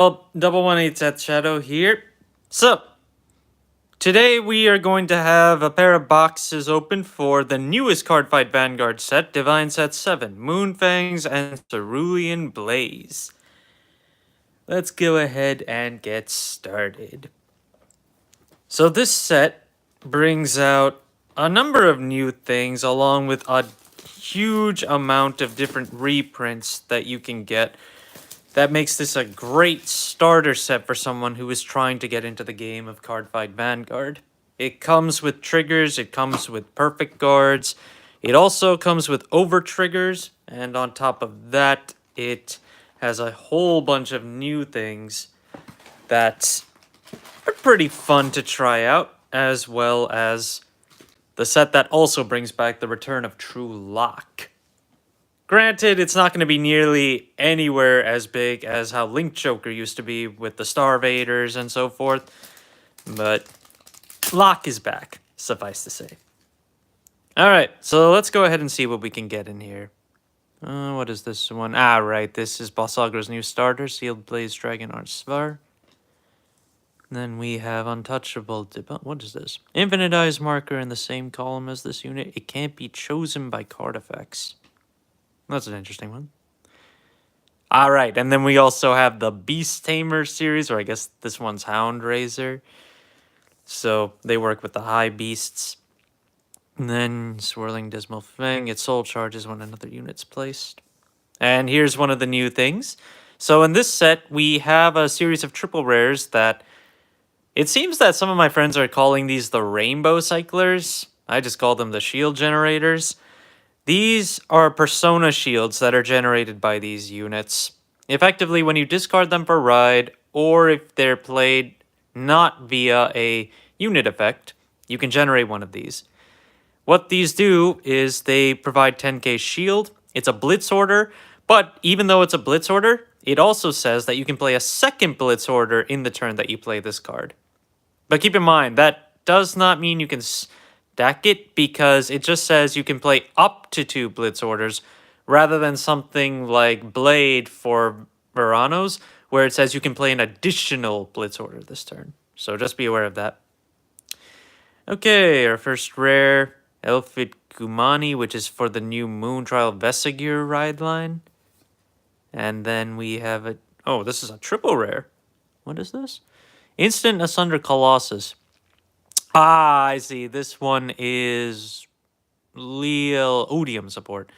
Well, Double 1/8 at Shadow here. So, today we are going to have a pair of boxes open for the newest Cardfight Vanguard set, Divine Set 7, Moonfangs and Cerulean Blaze. Let's go ahead and get started. So this set brings out a number of new things along with a huge amount of different reprints that you can get. That makes this a great starter set for someone who is trying to get into the game of Cardfight Vanguard. It comes with triggers, it comes with perfect guards, it also comes with over triggers, and on top of that, it has a whole bunch of new things that are pretty fun to try out, as well as the set that also brings back the return of True Lock. Granted, it's not going to be nearly anywhere as big as how Link Joker used to be with the Starvaders and so forth, but Lock is back, suffice to say. Alright, so let's go ahead and see what we can get in here. What is this one? Ah, right, this is Balsagra's new starter, Sealed Blaze Dragon Art Svar. Then we have Untouchable. What is this? Infinite Eyes marker in the same column as this unit. It can't be chosen by card effects. That's an interesting one. Alright, and then we also have the Beast Tamer series, or I guess this one's Hound Raiser. So they work with the high beasts. And then Swirling Dismal Fang. Its soul charges when another unit's placed. And here's one of the new things. So in this set, we have a series of triple rares that it seems that some of my friends are calling these the Rainbow Cyclers. I just call them the Shield Generators. These are persona shields that are generated by these units. Effectively, when you discard them for ride, or if they're played not via a unit effect, you can generate one of these. What these do is they provide 10k shield. It's a blitz order, but even though it's a blitz order, it also says that you can play a second blitz order in the turn that you play this card. But keep in mind, that does not mean you can stack it, because it just says you can play up to 2 blitz orders rather than something like Blade for Veranos, where it says you can play an additional blitz order this turn. So just be aware of that. Okay, our first rare, Elfid Kumani, which is for the new Moon Trial Vesigir ride line. And then we have a... Oh, this is a triple rare. What is this? Instant Asunder Colossus. Ah, I see. This one is Leal Odium support.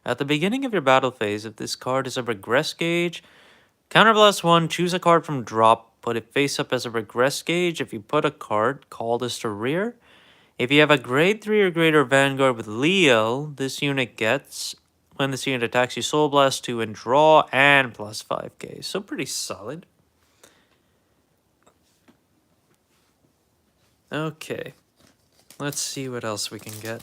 At the beginning of your battle phase, if this card is a regress gauge, counterblast 1, choose a card from drop, put it face up as a regress gauge. If you put a card, call this to rear. If you have a grade 3 or greater Vanguard with Leal, this unit gets, when this unit attacks you, Soul Blast 2 and draw, and plus 5k. So pretty solid. Okay. Let's see what else we can get.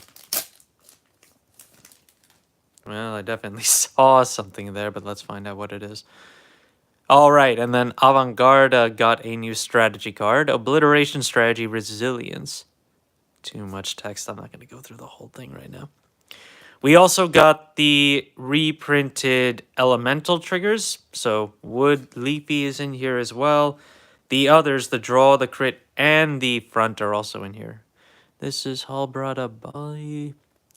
Well, I definitely saw something there, but let's find out what it is. Alright, and then Vanguard got a new strategy card. Obliteration Strategy Resilience. Too much text. I'm not going to go through the whole thing right now. We also got the reprinted elemental triggers. So Wood Leafy is in here as well. The others, the draw, the crit, and the front are also in here. This is Halbrada Bali.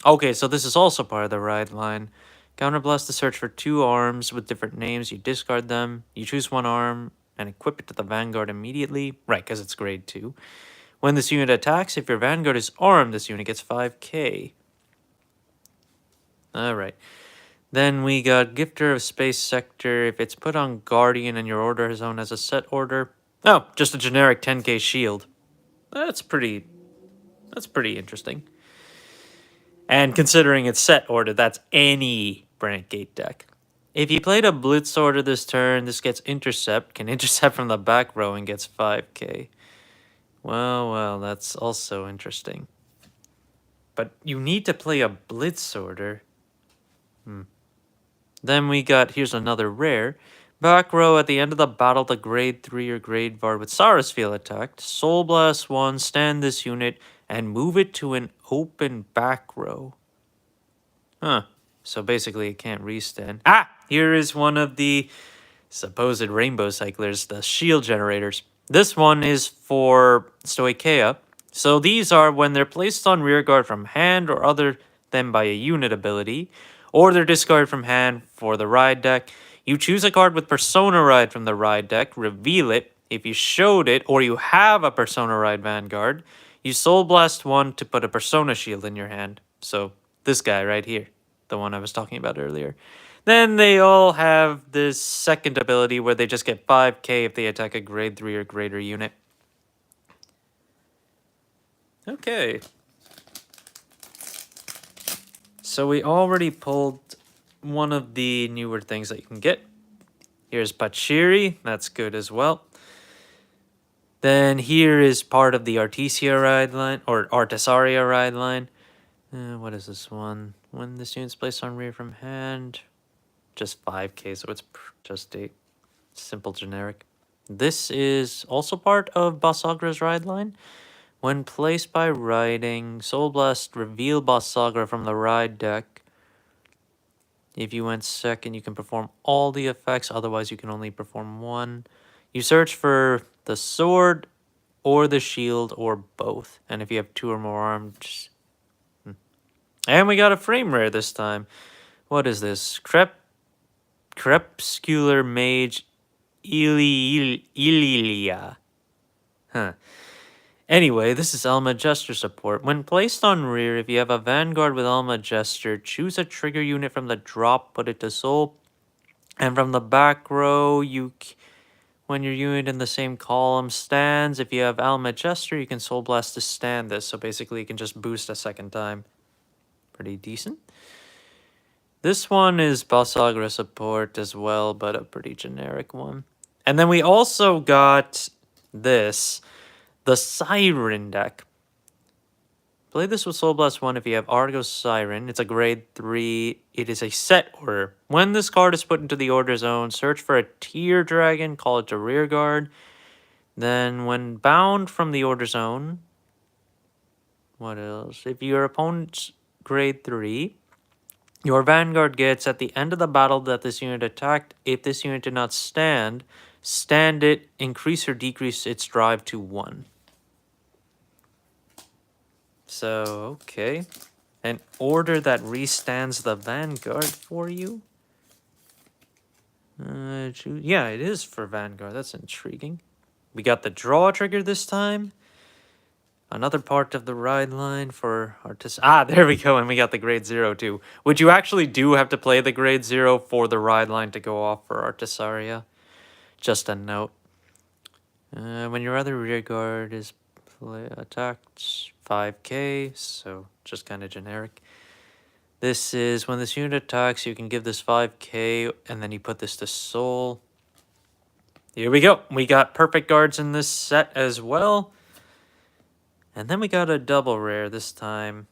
Okay, so this is also part of the ride line. Counterblast to search for 2 arms with different names. You discard them. You choose 1 arm and equip it to the Vanguard immediately. Right, because it's grade 2. When this unit attacks, if your Vanguard is armed, this unit gets 5k. Alright. Then we got Gifter of Space Sector. If it's put on Guardian and your order zone as a set order. Oh, just a generic 10k shield. That's pretty interesting. And considering it's set order, that's any Brand Gate deck. If you played a Blitz order this turn, this gets Intercept, can intercept from the back row and gets 5k. Well, that's also interesting. But you need to play a Blitz order. Then we got, here's another rare. Back row, at the end of the battle, the grade 3 or grade Vard with Sarisfield attacked. Soul Blast 1, stand this unit, and move it to an open back row. Huh. So basically it can't restand. Ah! Here is one of the supposed rainbow cyclers, the shield generators. This one is for Stoicheia. So these are when they're placed on rearguard from hand or other than by a unit ability, or they're discarded from hand for the ride deck. You choose a card with Persona Ride from the ride deck, reveal it. If you showed it or you have a Persona Ride Vanguard, you Soul Blast one to put a Persona Shield in your hand. So this guy right here, the one I was talking about earlier. Then they all have this second ability where they just get 5k if they attack a grade 3 or greater unit. Okay. So we already pulled one of the newer things that you can get. Here's Pachiri, that's good as well. Then here is part of the Artesia ride line, or Artesaria ride line. What is this one? When this unit's placed on rear from hand, just 5k, so it's just a simple generic. This is also part of Basagra's ride line. When placed by riding, Soul Blast, reveal Basagra from the ride deck. If you went second, you can perform all the effects, otherwise you can only perform one. You search for the sword or the shield or both. And if you have 2 or more arms... And we got a frame rare this time. What is this? Crepuscular Mage Ililia. Huh. Anyway, this is Alma Jester support. When placed on rear, if you have a Vanguard with Alma Jester, choose a trigger unit from the drop, put it to soul. And from the back row, when your unit in the same column stands, if you have Alma Jester, you can Soul Blast to stand this. So basically, you can just boost a second time. Pretty decent. This one is Basagra support as well, but a pretty generic one. And then we also got this, the Siren deck. Play this with Soul Blast 1 if you have Argos Siren. It's a grade 3. It is a set order. When this card is put into the order zone, search for a Tear Dragon, call it to rear guard. Then when bound from the order zone, what else? If your opponent's grade 3, your Vanguard gets at the end of the battle that this unit attacked. If this unit did not stand it, increase or decrease its drive to 1. So, okay. An order that restands the Vanguard for you? Yeah, it is for Vanguard. That's intriguing. We got the draw trigger this time. Another part of the ride line for Artis. There we go. And we got the grade 0 too. Which you actually do have to play the grade 0 for the ride line to go off for Artisaria. Just a note. When your other rear guard is attacked, 5k. So just kind of generic. This is when this unit attacks, you can give this 5k. And then you put this to soul. Here we go. We got perfect guards in this set as well. And then we got a double rare this time.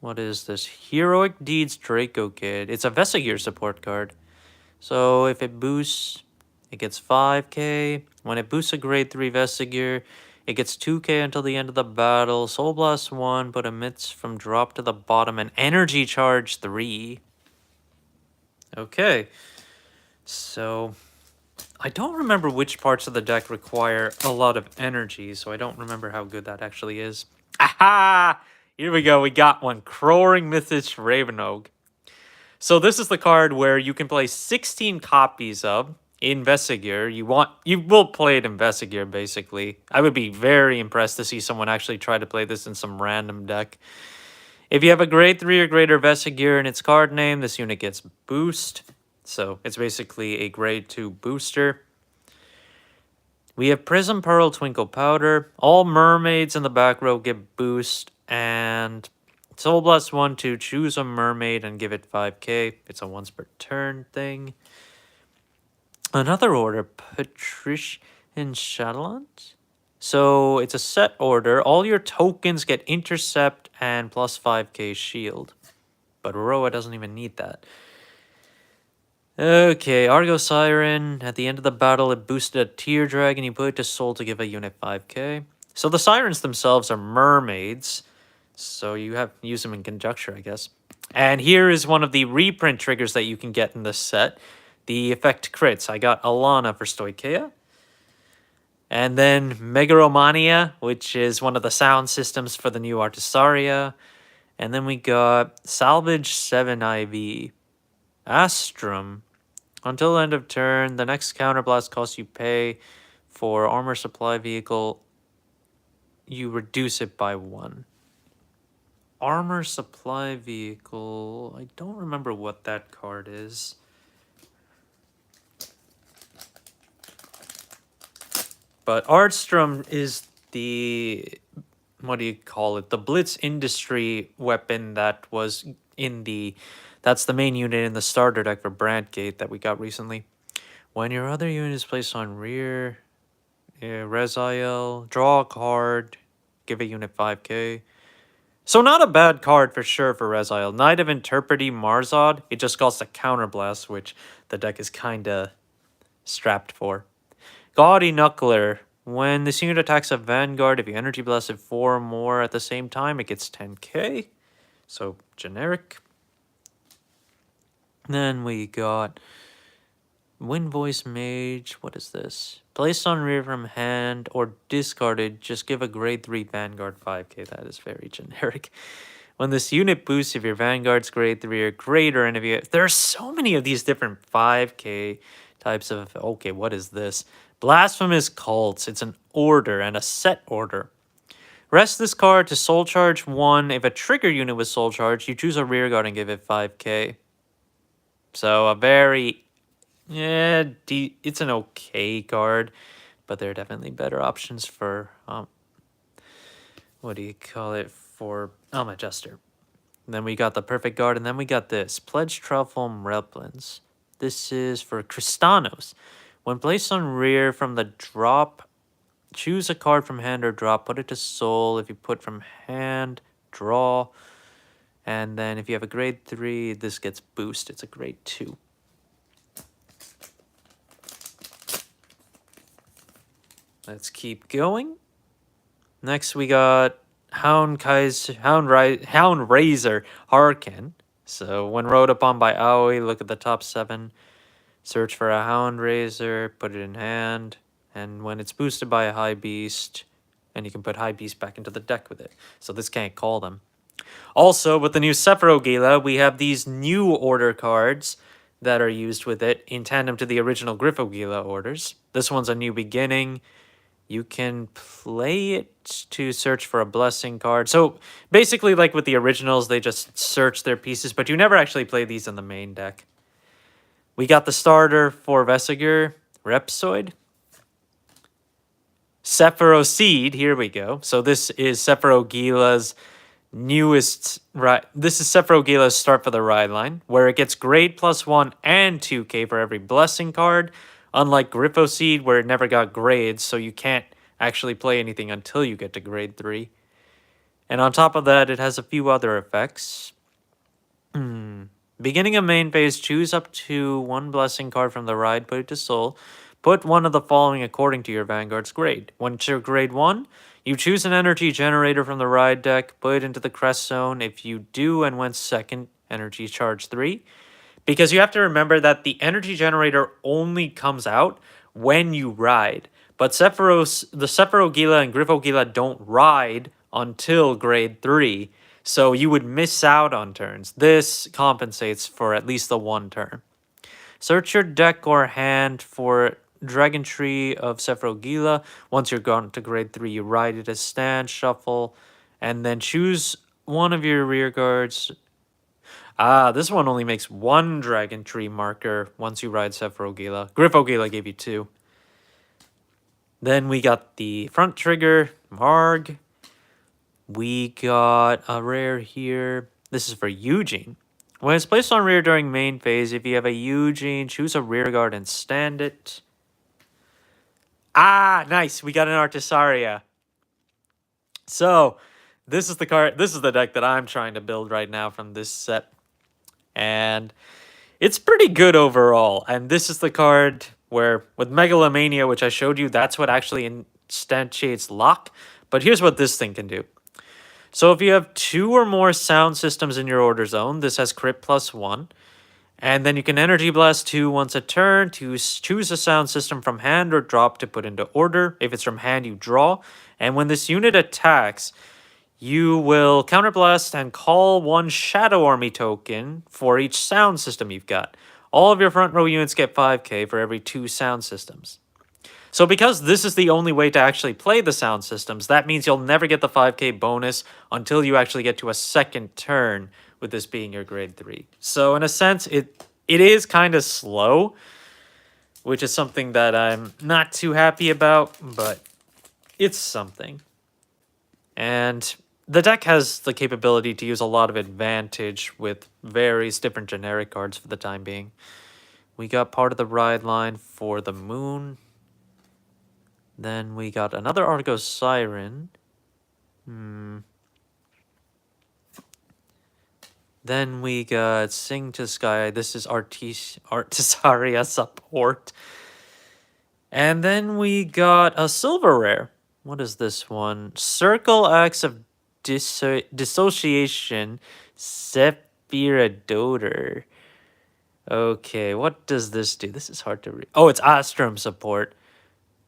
What is this? Heroic Deeds Draco Kid. It's a Vesegear support card. So if it boosts, it gets 5k. When it boosts a grade 3 Vesegear, it gets 2k until the end of the battle. Soul Blast 1, but emits from drop to the bottom and energy charge 3. Okay. So I don't remember which parts of the deck require a lot of energy, so I don't remember how good that actually is. Aha! Here we go, we got one. Crowing Mythish Ravenogue. So this is the card where you can play 16 copies of in Vesegear. You will play it in Vesegear, basically. I would be very impressed to see someone actually try to play this in some random deck. If you have a grade 3 or greater Vesegear in its card name, this unit gets boost. So it's basically a grade 2 booster. We have Prism Pearl Twinkle Powder. All mermaids in the back row get boost. And Soul Blast 1 to choose a mermaid and give it 5k. It's a once per turn thing. Another order, Patricia and Shadowlands. So it's a set order. All your tokens get intercept and plus 5k shield. But Aroa doesn't even need that. Okay, Argo Siren. At the end of the battle, it boosted a Tear Dragon. You put it to soul to give a unit 5k. So the Sirens themselves are mermaids. So you have to use them in conjecture, I guess. And here is one of the reprint triggers that you can get in this set. the effect crits. I got Alana for Stoicheia. And then Megaromania, which is one of the sound systems for the new Artisaria. And then we got Salvage 7 IV. Astrum. Until end of turn, the next counterblast cost you pay for armor supply vehicle, you reduce it by 1. Armor supply vehicle, I don't remember what that card is. But Ardstrom is the, what do you call it? The Blitz Industry weapon that was in the, that's the main unit in the starter deck for Brandgate that we got recently. When your other unit is placed on rear, Reziel, draw a card, give a unit 5k. So not a bad card for sure for Reziel. Knight of Interprety Marzod, it just costs a counterblast, which the deck is kinda strapped for. Gaudy Knuckler. When this unit attacks a Vanguard, if you energy blast it 4 or more at the same time, it gets 10k. So generic. Then we got Wind Voice Mage. What is this? Placed on rear from hand or discarded, just give a grade 3 Vanguard 5k. That is very generic. When this unit boosts, if your Vanguard's grade 3 or greater, and if you... There are so many of these different 5k types of... Okay, what is this? Blasphemous Cults. It's an order and a set order. Rest this card to soul charge 1. If a trigger unit was soul charged, you choose a rear guard and give it 5k. So a very... Yeah, it's an okay card, but there are definitely better options for, what do you call it, for Alma Jester. And then we got the Perfect Guard, and then we got this, Pledge Truffle Replins. This is for Kristanos. When placed on rear from the drop, choose a card from hand or drop, put it to soul. If you put from hand, draw. And then if you have a grade 3, this gets boost. It's a grade 2. Let's keep going. Next we got Hound Razor Harkin. So when rode upon by Aoi, look at the top 7. Search for a Hound Razor, put it in hand. And when it's boosted by a High Beast, and you can put High Beast back into the deck with it. So this can't call them. Also, with the new Sephiroth, we have these new order cards that are used with it in tandem to the original Griffogila orders. This one's a New Beginning. You can play it to search for a blessing card. So basically, like with the originals, they just search their pieces, but you never actually play these in the main deck. We got the starter for Vesegur, Repsoid. Sephiroth Seed, here we go. So this is Sephiroth newest, right? This is Sephiroth start for the ride line, where it gets grade +1 and 2k for every blessing card. Unlike Griffo Seed, where it never got grades, so you can't actually play anything until you get to grade 3. And on top of that, it has a few other effects. Beginning of main phase, choose up to 1 blessing card from the ride, put it to soul. Put one of the following according to your Vanguard's grade. When it's your grade 1, you choose an energy generator from the ride deck, put it into the crest zone. If you do and went second, energy charge 3. Because you have to remember that the energy generator only comes out when you ride. But the Sephiroth and Griffogila don't ride until grade 3. So you would miss out on turns. This compensates for at least the 1 turn. Search your deck or hand for Dragon Tree of Sephiroth. Once you're gone to grade 3, you ride it as stand, shuffle, and then choose one of your rear guards. This one only makes 1 Dragon Tree marker once you ride Sephiroth. Griffogila gave you 2. Then we got the front trigger, Marg. We got a rare here. This is for Eugene. When it's placed on rear during main phase, if you have a Eugene, choose a rear guard and stand it. Nice. We got an Artisaria. So, this is the card. This is the deck that I'm trying to build right now from this set. And it's pretty good overall. And this is the card where, with Megalomania, which I showed you, that's what actually instantiates lock. But here's what this thing can do. So if you have 2 or more sound systems in your order zone, this has crit +1. And then you can Energy Blast 2 once a turn to choose a sound system from hand or drop to put into order. If it's from hand, you draw. And when this unit attacks, you will Counterblast and call one Shadow Army token for each sound system you've got. All of your front row units get 5k for every 2 sound systems. So because this is the only way to actually play the sound systems, that means you'll never get the 5k bonus until you actually get to a second turn, with this being your grade 3. So in a sense, it is kind of slow, which is something that I'm not too happy about, but it's something. And the deck has the capability to use a lot of advantage with various different generic cards for the time being. We got part of the ride line for the moon. Then we got another Argo Siren. Then we got Sing to Sky. This is Artisaria support. And then we got a silver rare. What is this one? Circle Acts of Dissociation, Sephirodoter. Okay, what does this do? This is hard to read. Oh, it's Ostrom support.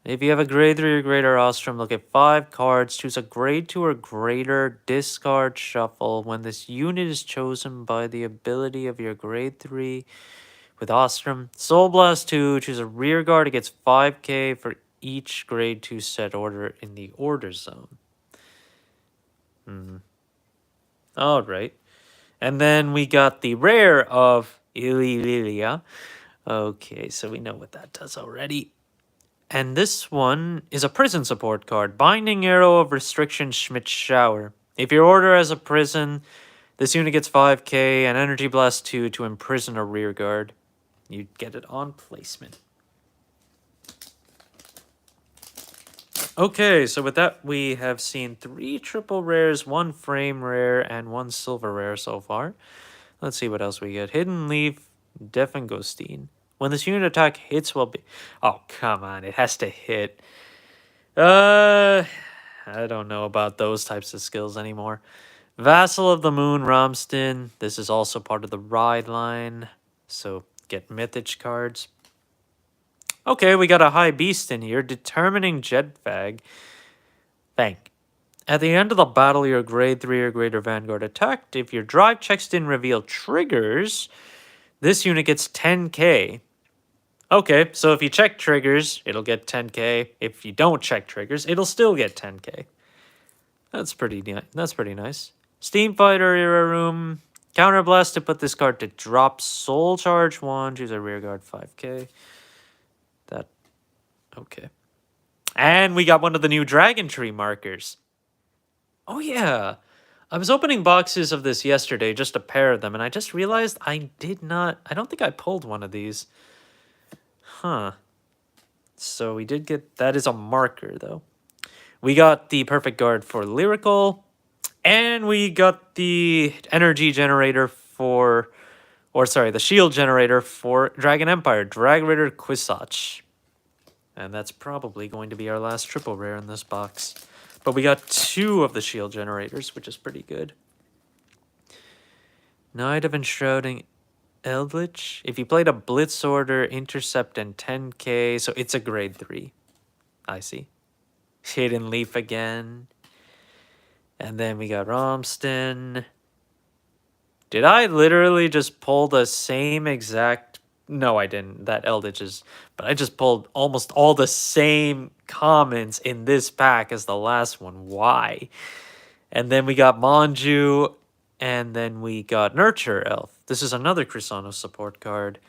If you have a grade 3 or greater Ostrom, look at 5 cards, choose a grade 2 or greater, discard, shuffle. When this unit is chosen by the ability of your grade 3 with Ostrom, Soul Blast 2, choose a rear guard, it gets 5k for each grade 2 set order in the order zone. Alright. And then we got the rare of Ilililia. Okay, so we know what that does already. And this one is a prison support card. Binding Arrow of Restriction Schmidt Shower. If your order has a prison, this unit gets 5k and Energy Blast 2 to imprison a rear guard. You get it on placement. Okay, so with that, we have seen 3 triple rares, 1 frame rare, and 1 silver rare so far. Let's see what else we get. Hidden Leaf, Defengostine. When this unit attack hits, will be... Oh, come on. It has to hit. I don't know about those types of skills anymore. Vassal of the Moon, Ramston. This is also part of the ride line. So, get Mythage cards. Okay, we got a High Beast in here. Determining Jetfag. Bank. At the end of the battle, your grade 3 or greater Vanguard attacked. If your drive checks didn't reveal triggers, this unit gets 10k. Okay, so if you check triggers, it'll get 10k. If you don't check triggers, it'll still get 10k. That's pretty nice. Steam Fighter Era Room. Counterblast to put this card to drop Soul Charge 1. Choose a rear guard 5k. Okay. And we got one of the new Dragon Tree markers. Oh yeah. I was opening boxes of this yesterday, just a pair of them, and I just realized I don't think I pulled one of these. Huh. So we did get, that is a marker though. We got the perfect guard for Lyrical, and we got the energy generator for, the shield generator for Dragon Empire, Drag Raider Kwisatz. And that's probably going to be our last triple rare in this box. But we got 2 of the shield generators, which is pretty good. Knight of Enshrouding Eldritch. If you played a Blitz Order, Intercept, and 10k, so it's a grade 3. I see. Hidden Leaf again. And then we got Romston. Did I literally just pull the same exact... No, I didn't. That Eldritch is... But I just pulled almost all the same commons in this pack as the last one. Why? And then we got Manju. And then we got Nurture Elf. This is another Chrysanos support card.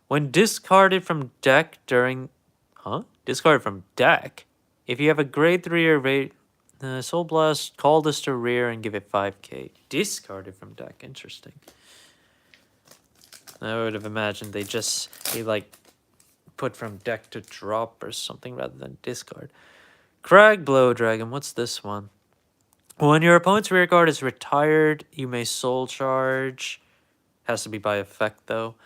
When discarded from deck during... Discarded from deck? If you have a grade 3 or rate... Soul Blast, call this to rear and give it 5k. Discarded from deck. Interesting. I would have imagined they like put from deck to drop or something rather than discard. Crag Blow Dragon, what's this one? When your opponent's rear guard is retired, you may soul charge. Has to be by effect though.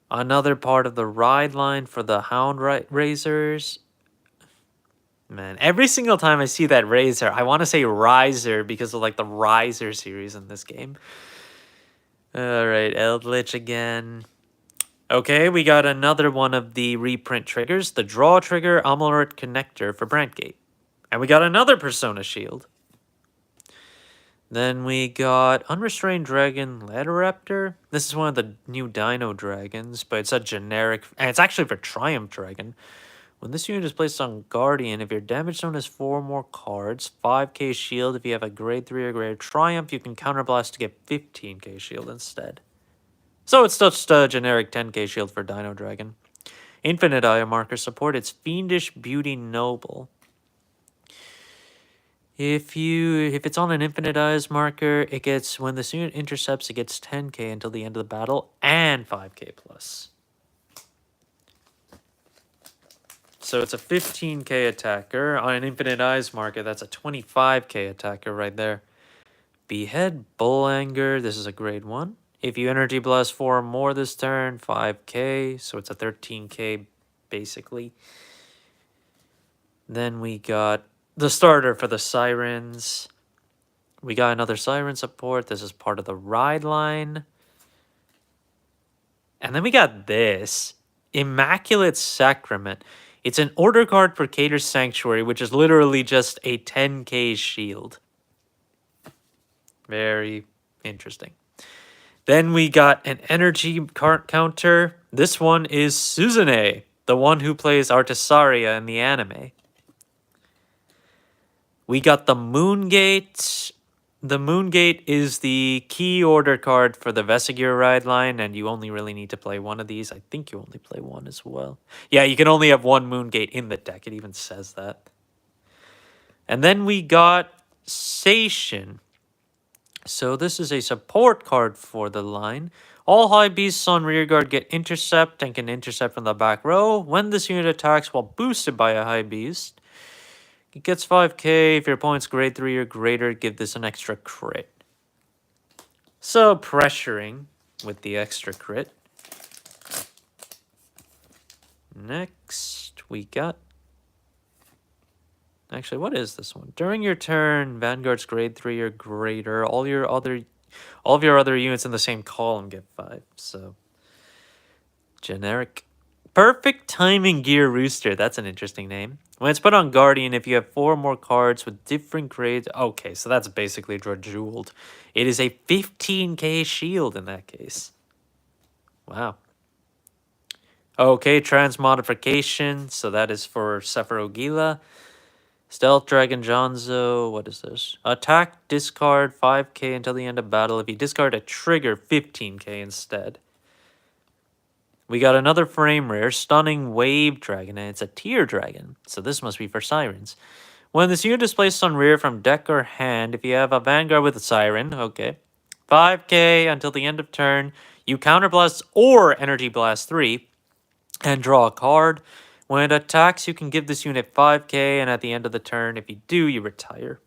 Another part of the ride line for the Hound Razors. Man, every single time I see that Razor, I want to say Riser because of like the Riser series in this game. Alright, Eldritch again. Okay, we got another one of the reprint triggers, the Draw Trigger Amulet Connector for Brandgate. And we got another Persona Shield. Then we got Unrestrained Dragon Ladderaptor. This is one of the new Dino Dragons, but it's a generic, and it's actually for Triumph Dragon. When this unit is placed on Guardian, if your damage zone has 4 more cards, 5k shield. If you have a grade 3 or greater Triumph, you can counterblast to get 15k shield instead. So it's just a generic 10k shield for Dino Dragon. Infinite Eye marker support, it's Fiendish Beauty Noble. If it's on an Infinite Eyes marker, it gets, when this unit intercepts, it gets 10k until the end of the battle and 5k plus. So it's a 15k attacker. On an Infinite Eyes marker, that's a 25k attacker right there. Behead Bull Anger, this is a grade 1. If you Energy Blast 4 or more this turn, 5k, so it's a 13k basically. Then we got the starter for the Sirens. We got another Siren support. This is part of the Ride line. And then we got this. Immaculate Sacrament. It's an order card for Cater's Sanctuary, which is literally just a 10k shield. Very interesting. Then we got an energy card counter. This one is Suzune, the one who plays Artisaria in the anime. We got the Moongate. The Moongate is the key order card for the Vesigir Ride line, and you only really need to play one of these. I think you only play one as well. Yeah, you can only have one Moongate in the deck. It even says that. And then we got Seishin. So this is a support card for the line. All high beasts on rearguard get intercept and can intercept from the back row. When this unit attacks while boosted by a high beast, it gets 5k. If your opponent's grade 3 or greater, give this an extra crit. So pressuring with the extra crit. Next, we got... Actually, what is this one? During your turn, Vanguard's grade 3 or greater. All of your other units in the same column get 5. So, generic. Perfect Timing Gear Rooster. That's an interesting name. When it's put on Guardian, if you have 4 more cards with different grades... Okay, so that's basically Jeweled. It is a 15k shield in that case. Wow. Okay, Transmodification. So that is for Sephiroth. Stealth Dragon Jonzo. What is this? Attack, discard 5k until the end of battle. If you discard a trigger, 15k instead. We got another frame rare, Stunning Wave Dragon, and it's a tier dragon, so this must be for Sirens. When this unit is placed on rear from deck or hand, if you have a Vanguard with a Siren, okay, 5k until the end of turn, you counterblast or Energy Blast 3 and draw a card. When it attacks, you can give this unit 5k, and at the end of the turn, if you do, you retire.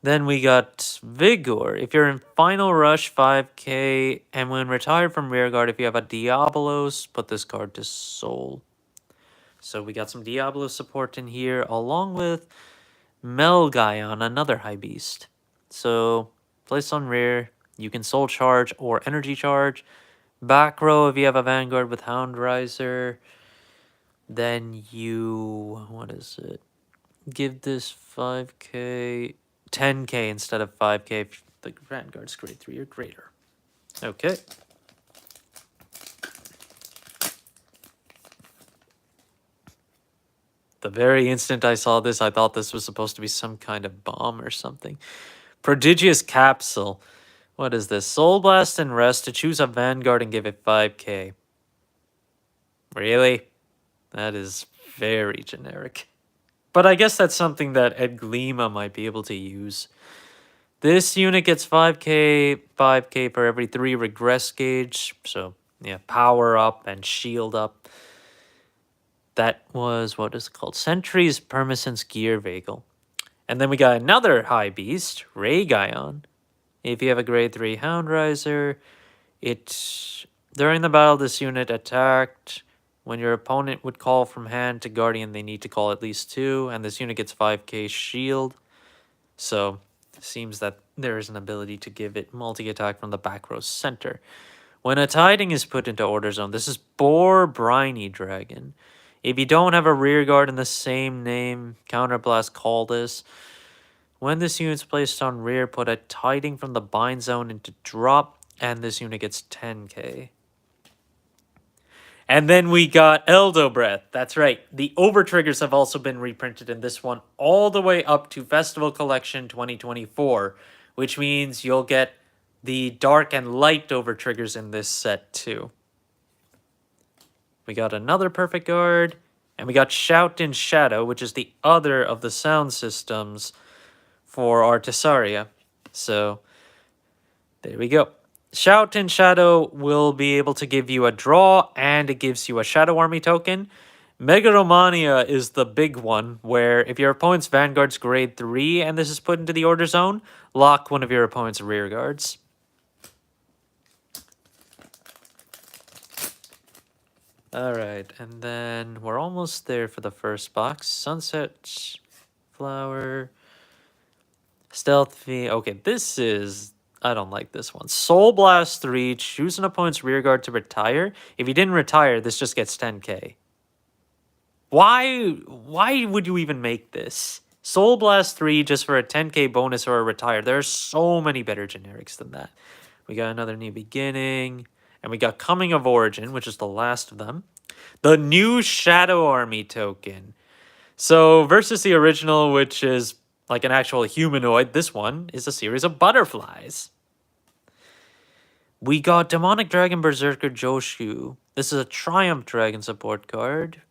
Then we got Vigor. If you're in Final Rush, 5k. And when retired from Rearguard, if you have a Diabolos, put this card to Soul. So we got some Diablo support in here, along with Melgaion, another High Beast. So, place on rear. You can Soul Charge or Energy Charge. Back row, if you have a Vanguard with Hound Riser, then you... What is it? Give this 5k... 10k instead of 5k if the Vanguard's grade 3 or greater. Okay. The very instant I saw this, I thought this was supposed to be some kind of bomb or something. Prodigious Capsule. What is this? Soul Blast and Rest to choose a Vanguard and give it 5k. Really? That is very generic. But I guess that's something that Ed Glima might be able to use. This unit gets 5k per every 3 regress gauge. So, yeah, power up and shield up. That was, what is it called? Sentry's Permisence Gear Vehicle. And then we got another high beast, Raygaion. If you have a grade 3 Hound Riser, during the battle, this unit attacked. When your opponent would call from hand to Guardian, they need to call at least 2. And this unit gets 5k shield. So, Seems that there is an ability to give it multi-attack from the back row center. When a tiding is put into order zone, this is Boar Briny Dragon. If you don't have a rear guard in the same name, Counterblast, call this. When this unit's placed on rear, put a tiding from the bind zone into drop, and this unit gets 10k. And then we got Eldo Breath. That's right. The over triggers have also been reprinted in this one all the way up to Festival Collection 2024, which means you'll get the dark and light over triggers in this set too. We got another Perfect Guard, and we got Shout in Shadow, which is the other of the sound systems for Artisaria. So there we go. Shout in Shadow will be able to give you a draw, and it gives you a Shadow Army token. Megalomania is the big one, where if your opponent's Vanguard's grade 3 and this is put into the order zone, lock one of your opponent's rear guards. Alright, and then we're almost there for the first box. Sunset Flower, Stealth V. Okay, this is... I don't like this one. Soul Blast 3, choose an opponent's rear guard to retire. If you didn't retire, this just gets 10k. Why would you even make this? Soul Blast 3 just for a 10k bonus or a retire. There are so many better generics than that. We got another New Beginning. And we got Coming of Origin, which is the last of them. The new Shadow Army token. So versus the original, which is like an actual humanoid, this one is a series of butterflies. We got Demonic Dragon Berserker Joshu. This is a Triumph Dragon support card.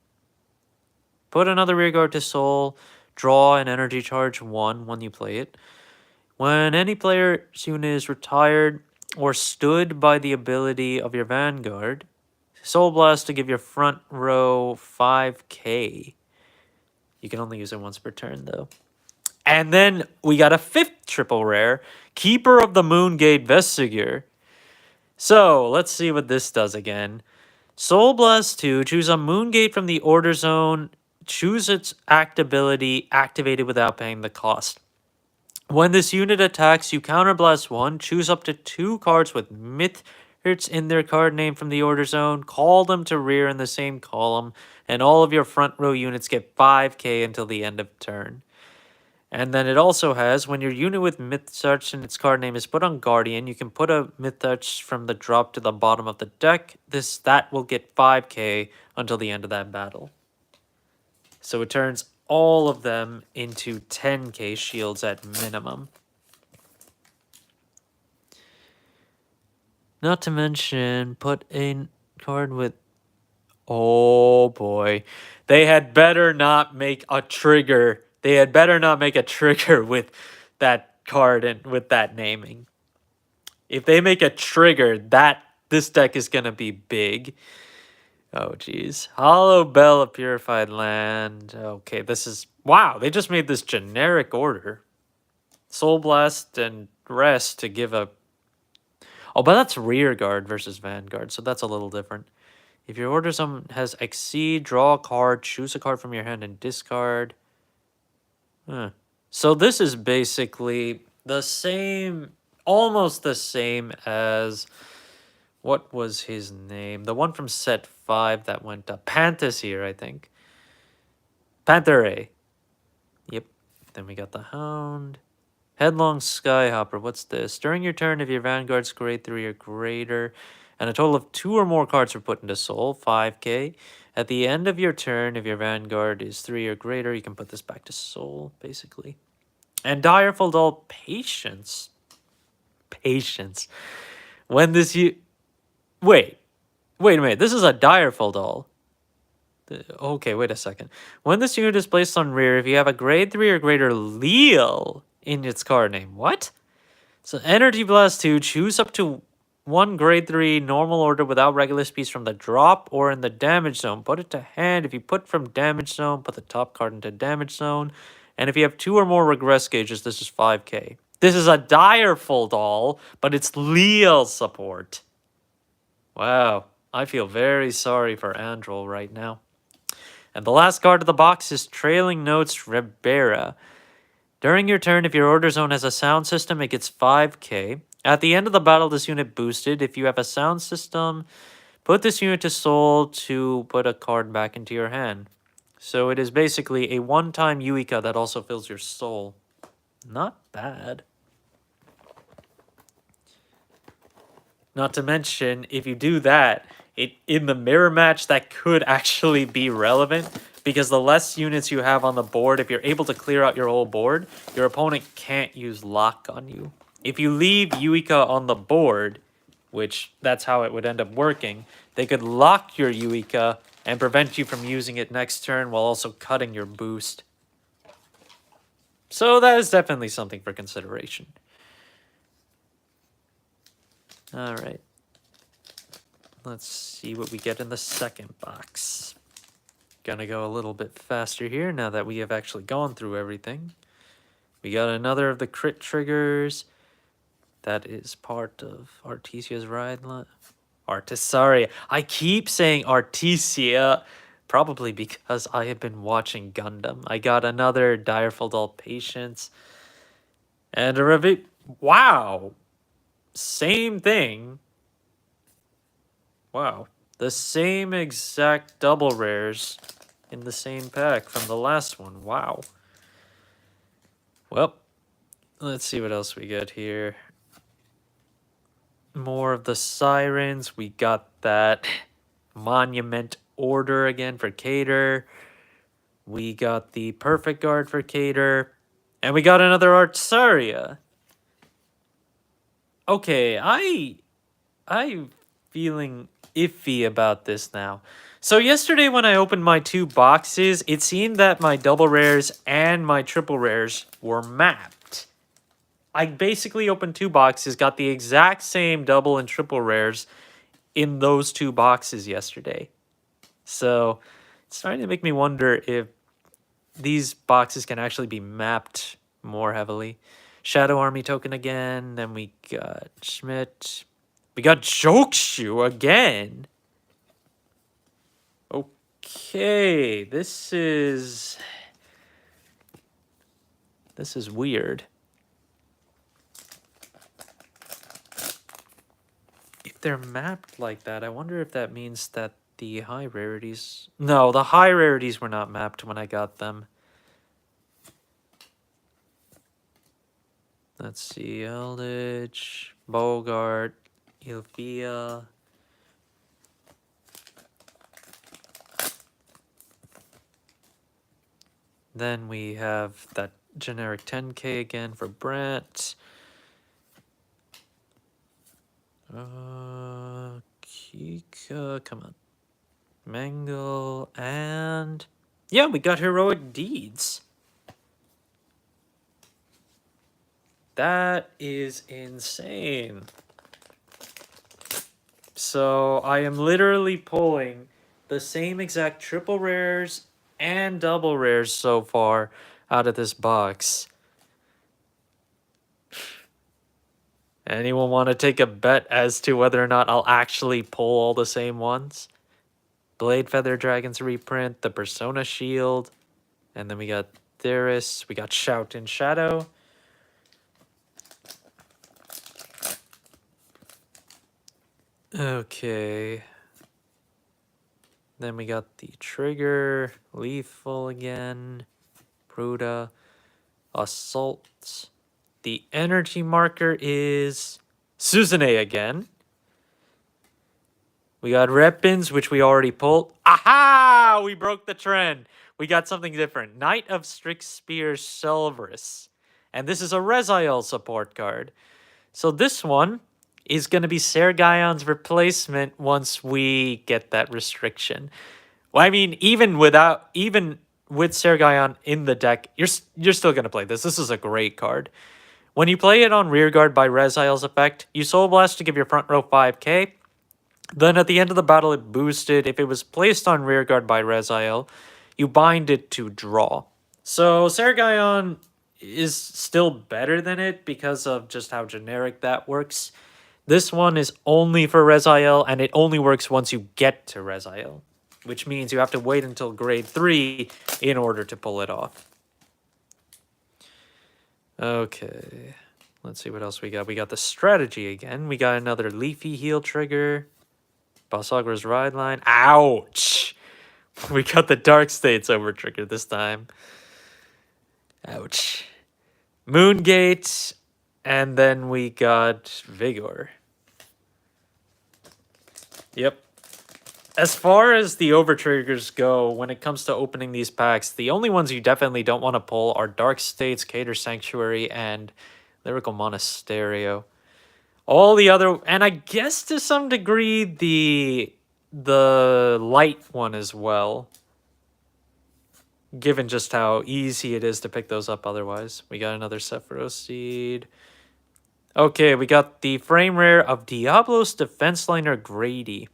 Put another rear guard to soul. Draw an energy charge 1 when you play it. When any player's unit is retired or stood by the ability of your Vanguard, Soul Blast to give your front row 5k. You can only use it once per turn, though. And then we got a 5th triple rare, Keeper of the Moongate Vestigier. So, let's see what this does again. Soul Blast 2, choose a Moongate from the order zone, choose its act ability, activated without paying the cost. When this unit attacks, you counterblast 1, choose up to 2 cards with Myths in their card name from the order zone, call them to rear in the same column, and all of your front row units get 5k until the end of turn. And then it also has, when your unit with Myths in its card name is put on Guardian, you can put a Myths from the drop to the bottom of the deck. That will get 5k until the end of that battle. So it turns all of them into 10k shields at minimum. Not to mention, put a card with... Oh boy. They had better not make a trigger. They had better not make a trigger with that card and with that naming. If they make a trigger, this deck is going to be big. Oh, geez. Hollow Bell of Purified Land. Okay, this is... Wow, they just made this generic order. Soul Blast and Rest to give a... Oh, but that's Rear Guard versus Vanguard, so that's a little different. If your order zone has Exceed, draw a card, choose a card from your hand, and discard. So this is basically the same... Almost the same as... What was his name? The one from set 5 that went up. Panthers here, I think. Panther A. Yep. Then we got the Hound. Headlong Skyhopper. What's this? During your turn, if your Vanguard's grade 3 or greater, and a total of 2 or more cards are put into Soul, 5k. At the end of your turn, if your Vanguard is 3 or greater, you can put this back to Soul, basically. And Direful Doll, Patience. Patience. When this... Wait a minute. This is a Direful Doll. Okay, wait a second. When this unit is placed on rear, if you have a grade 3 or greater Leal in its card name. What? So Energy Blast 2, choose up to 1 grade 3 normal order without Regulus piece from the drop or in the damage zone. Put it to hand. If you put from damage zone, put the top card into damage zone. And if you have 2 or more regress gauges, this is 5k. This is a Direful Doll, but it's Leal support. Wow, I feel very sorry for Androl right now. And the last card of the box is Trailing Notes Ribera. During your turn, if your order zone has a sound system, it gets 5k. At the end of the battle, this unit boosted. If you have a sound system, put this unit to soul to put a card back into your hand. So it is basically a one-time Yuika that also fills your soul. Not bad. Not to mention, if you do that, in the mirror match, that could actually be relevant. Because the less units you have on the board, if you're able to clear out your whole board, your opponent can't use lock on you. If you leave Yuika on the board, which that's how it would end up working, they could lock your Yuika and prevent you from using it next turn while also cutting your boost. So that is definitely something for consideration. Alright. Let's see what we get in the second box. Gonna go a little bit faster here now that we have actually gone through everything. We got another of the crit triggers. That is part of Artesia's ride line. Sorry, I keep saying Artesia, probably because I have been watching Gundam. I got another Direful Doll Patience. And a review. Wow! Same thing. Wow. The same exact double rares in the same pack from the last one. Wow. Well, let's see what else we get here. More of the sirens. We got that monument order again for Cater. We got the perfect guard for Cater. And we got another Artsaria. Okay, I'm feeling iffy about this now. So yesterday when I opened my 2 boxes, it seemed that my double rares and my triple rares were mapped. I basically opened 2 boxes, got the exact same double and triple rares in those 2 boxes yesterday. So it's starting to make me wonder if these boxes can actually be mapped more heavily. Shadow Army token again. Then we got Schmidt. We got Jokshu again. Okay, this is weird. If they're mapped like that, I wonder if that means that the high rarities... No, the high rarities were not mapped when I got them. Let's see, Eldritch, Bogart, Ilfia. Then we have that generic 10k again for Brent. Kika, come on. Mangle, and... yeah, we got Heroic Deeds. That is insane. So I am literally pulling the same exact triple rares and double rares so far out of this box. Anyone want to take a bet as to whether or not I'll actually pull all the same ones? Blade Feather Dragon's reprint, the Persona Shield, and then we got Theris, we got Shout in Shadow. Okay. Then we got the Trigger, Lethal again, Pruda, Assault. The energy marker is Suzune again. We got Repins, which we already pulled. Aha! We broke the trend. We got something different. Knight of Strix Spear Silverus. And this is a Reziel support card. So this one is going to be Sergaion's replacement once we get that restriction. Well, I mean, even with Sergaion in the deck, you're still going to play this. This is a great card. When you play it on Rearguard by Reziel's effect, you Soul Blast to give your front row 5k. Then at the end of the battle, it boosted. If it was placed on Rearguard by Reziel, you bind it to draw. So Sergaion is still better than it because of just how generic that works. This one is only for Reziel, and it only works once you get to Reziel, which means you have to wait until grade 3 in order to pull it off. Okay. Let's see what else we got. We got the strategy again. We got another Leafy heal trigger. Balsagra's ride line. Ouch! We got the Dark States over trigger this time. Ouch. Moongate. And then we got Vigor. Yep. As far as the over triggers go, when it comes to opening these packs, the only ones you definitely don't want to pull are Dark States, Cater Sanctuary, and Lyrical Monasterio. All the other, and I guess to some degree the light one as well, given just how easy it is to pick those up otherwise. We got another Sephiroth Seed. Okay, we got the frame rare of Diablo's Defense Liner Grady.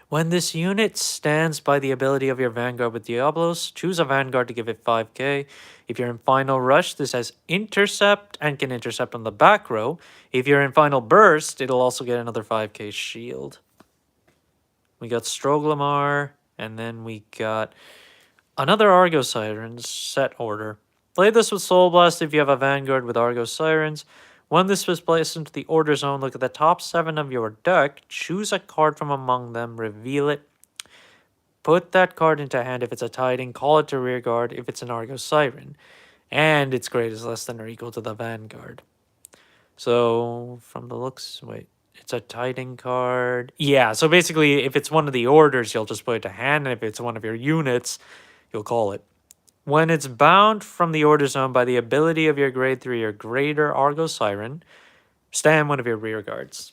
When this unit stands by the ability of your Vanguard with Diablos, choose a Vanguard to give it 5k. If you're in Final Rush, this has Intercept and can intercept on the back row. If you're in Final Burst, it'll also get another 5k shield. We got Stroglamar, and then we got another Argo Sirens set order. Play this with Soul Blast if you have a Vanguard with Argo Sirens. When this was placed into the order zone, look at the top 7 of your deck, choose a card from among them, reveal it, put that card into hand if it's a Tiding, call it to rear guard if it's an Argo Siren, and its grade is less than or equal to the Vanguard. So, from the looks, wait, it's a Tiding card. Yeah, so basically, if it's one of the orders, you'll just put it to hand, and if it's one of your units, you'll call it. When it's bound from the order zone by the ability of your grade 3 or greater Argo Siren, stand one of your rear guards.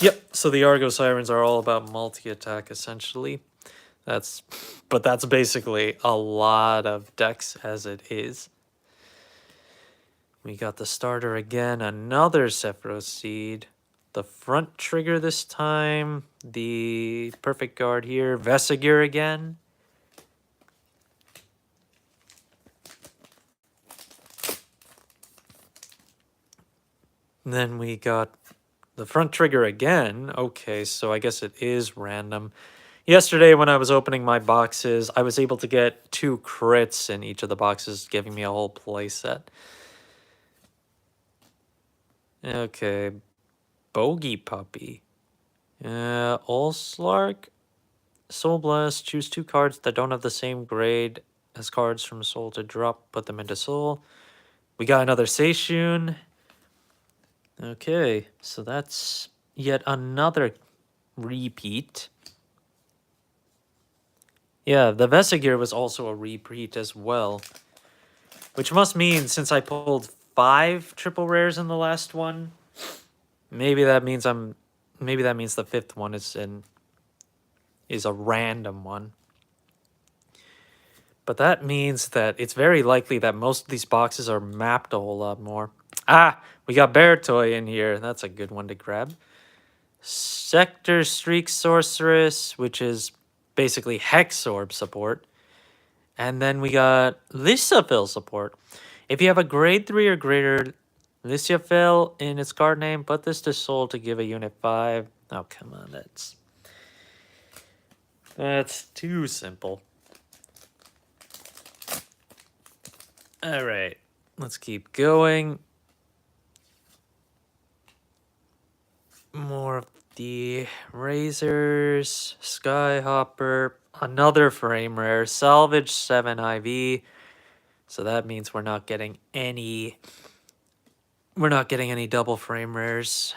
Yep, so the Argo Sirens are all about multi-attack essentially. That's basically a lot of decks as it is. We got the starter again, another Sephiroth Seed. The front trigger this time, the perfect guard here, Vesigir again. And then we got the front trigger again. Okay, so I guess it is random. Yesterday when I was opening my boxes, I was able to get 2 crits in each of the boxes, giving me a whole playset. Okay, Bogey Puppy. Allslark. Soul Blast. Choose 2 cards that don't have the same grade as cards from Soul to drop. Put them into Soul. We got another Seishun. Okay, so that's yet another repeat. Yeah, the Vesigir was also a repeat as well. Which must mean since I pulled 5 triple rares in the last one, maybe that means the 5th one is a random one. But that means that it's very likely that most of these boxes are mapped a whole lot more. Ah, we got Bear Toy in here. That's a good one to grab. Sector Streak Sorceress, which is basically Hex Orb support. And then we got Lysafil support. If you have a grade 3 or greater Lysafil in its card name, put this to Soul to give a unit 5. Oh, come on, that's too simple. All right, let's keep going. More of the Razors, Skyhopper, another frame rare, Salvage 7 IV. So that means we're not getting any double frame rares.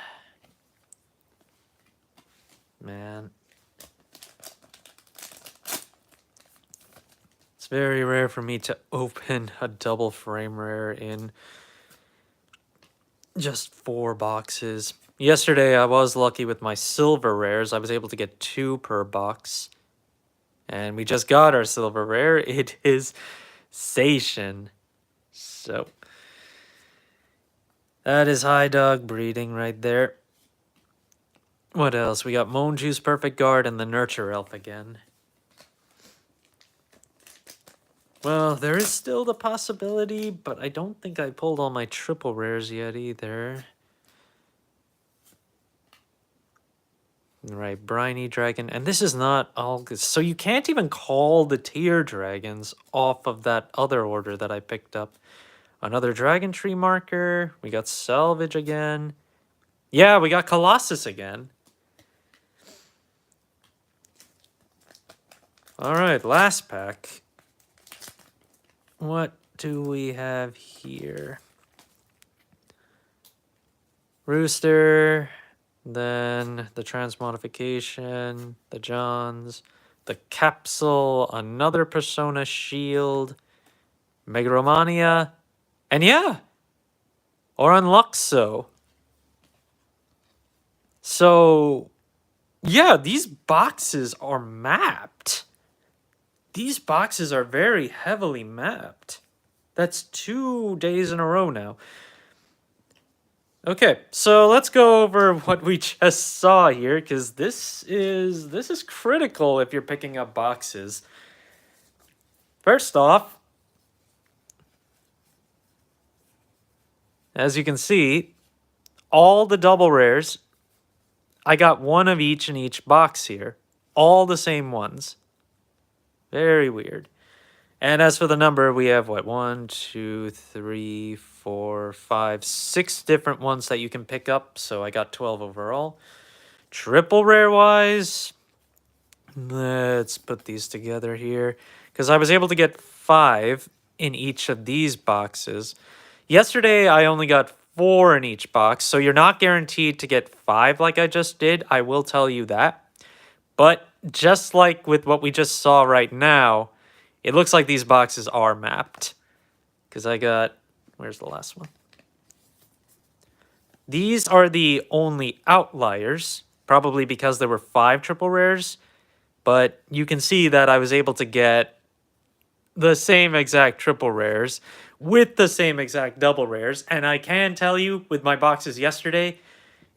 Man. It's very rare for me to open a double frame rare in just 4 boxes. Yesterday, I was lucky with my silver rares. I was able to get 2 per box. And we just got our silver rare. It is Seishin. So, that is high dog breeding right there. What else? We got Monju's Perfect Guard and the Nurture Elf again. Well, there is still the possibility, but I don't think I pulled all my triple rares yet either. Right, Briny Dragon. And this is not all. So you can't even call the tier dragons off of that other order that I picked up. Another Dragon Tree marker. We got Salvage again. Yeah, we got Colossus again. All right, last pack. What do we have here? Rooster, then the Transmodification, the Johns, the Capsule, another Persona Shield, Megalomania, and yeah, or Unluxo. So, yeah, these boxes are mapped. These boxes are very heavily mapped. That's 2 days in a row now. Okay, so let's go over what we just saw here, because this is critical if you're picking up boxes. First off, as you can see, all the double rares, I got one of each in each box here. All the same ones. Very weird. And as for the number, we have what? 1, 2, 3, 4, 5, 6 different ones that you can pick up. So I got 12 overall. Triple rare wise, let's put these together here. Because I was able to get 5 in each of these boxes. Yesterday, I only got 4 in each box. So you're not guaranteed to get 5 like I just did. I will tell you that. But just like with what we just saw right now, it looks like these boxes are mapped. Because I got... Where's the last one? These are the only outliers. Probably because there were 5 triple rares. But you can see that I was able to get the same exact triple rares with the same exact double rares. And I can tell you, with my boxes yesterday,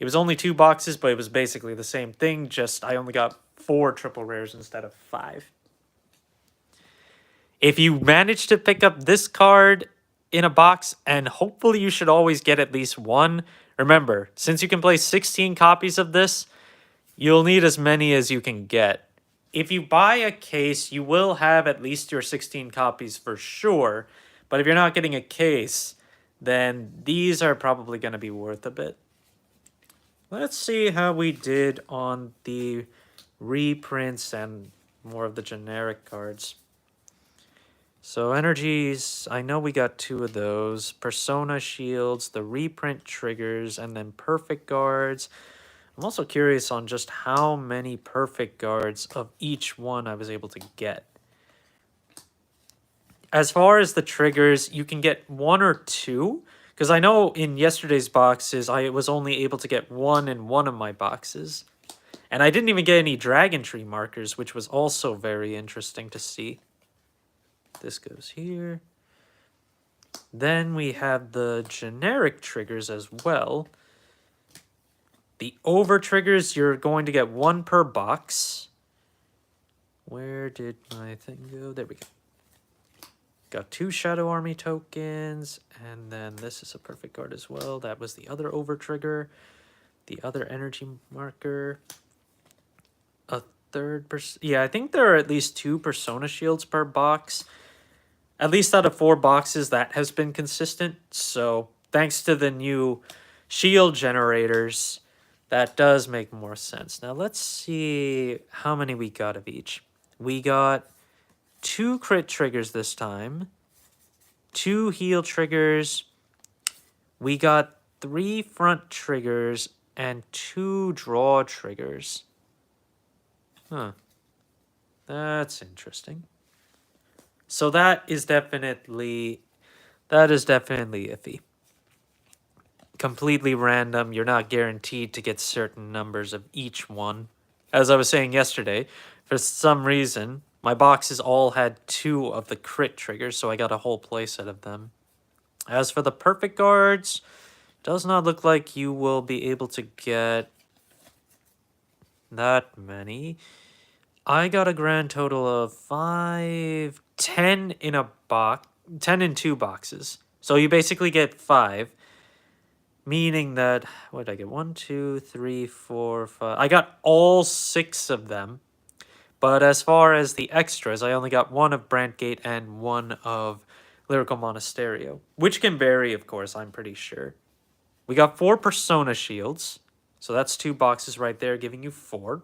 it was only 2 boxes, but it was basically the same thing. Just I only got 4 triple rares instead of 5. If you manage to pick up this card in a box, and hopefully you should always get at least one. Remember, since you can play 16 copies of this, you'll need as many as you can get. If you buy a case, you will have at least your 16 copies for sure. But if you're not getting a case, then these are probably going to be worth a bit. Let's see how we did on the reprints and more of the generic cards. So energies, I know we got 2 of those. Persona shields, the reprint triggers, and then perfect guards. I'm also curious on just how many perfect guards of each one I was able to get. As far as the triggers, you can get 1 or 2. Because I know in yesterday's boxes, I was only able to get 1 in one of my boxes. And I didn't even get any Dragon Tree markers, which was also very interesting to see. This goes here. Then we have the generic triggers as well. The over triggers, you're going to get 1 per box. Where did my thing go? There we go. Got 2 Shadow Army tokens, and then this is a perfect guard as well. That was the other over trigger. The other energy marker. A third yeah, I think there are at least 2 Persona shields per box. At least out of 4 boxes, that has been consistent. So thanks to the new shield generators, that does make more sense. Now let's see how many we got of each. We got 2 crit triggers this time. 2 heal triggers. We got 3 front triggers and 2 draw triggers. Huh. That's interesting. So that is definitely iffy. Completely random. You're not guaranteed to get certain numbers of each one. As I was saying yesterday, for some reason, my boxes all had 2 of the crit triggers, so I got a whole playset of them. As for the perfect guards, does not look like you will be able to get that many. I got a grand total of 10 in a box, 10 in 2 boxes. So you basically get 5. Meaning that, what did I get? 1, 2, 3, 4, 5. I got all 6 of them. But as far as the extras, I only got 1 of Brandgate and 1 of Lyrical Monasterio. Which can vary, of course, I'm pretty sure. We got 4 Persona Shields. So that's 2 boxes right there, giving you 4.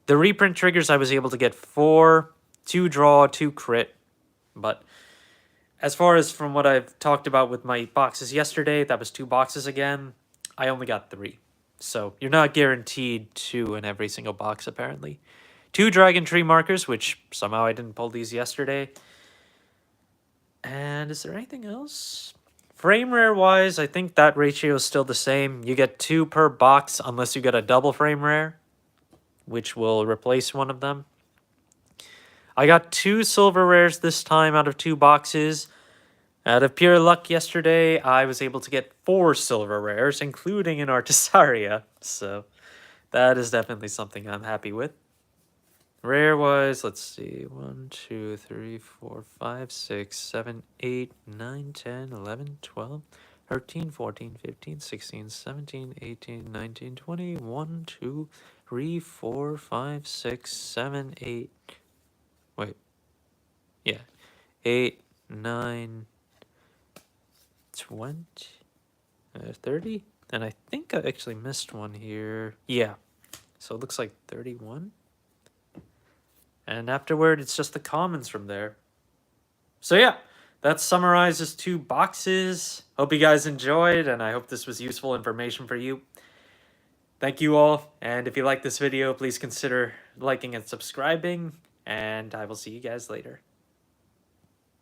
The reprint triggers, I was able to get 4, 2 draw, 2 crit. But as far as from what I've talked about with my boxes yesterday, that was 2 boxes again. I only got 3. So you're not guaranteed 2 in every single box, apparently. 2 Dragon Tree markers, which somehow I didn't pull these yesterday. And is there anything else? Frame rare wise, I think that ratio is still the same. You get 2 per box unless you get a double frame rare, which will replace one of them. I got 2 silver rares this time out of 2 boxes. Out of pure luck yesterday, I was able to get 4 silver rares, including an Artisaria. So that is definitely something I'm happy with. Rare-wise, let's see. 1, 2, 3, 4, 5, 6, 7, 8, 9, 10, 11, 12, 13, 14, 15, 16, 17, 18, 19, 20, 1, 2, 3, 4, 5, 6, 7, 8. Wait. Yeah. 8, 9, 20, 30. And I think I actually missed one here. Yeah. So it looks like 31. And afterward, it's just the commons from there. So yeah, that summarizes 2 boxes. Hope you guys enjoyed, and I hope this was useful information for you. Thank you all, and if you like this video, please consider liking and subscribing, and I will see you guys later.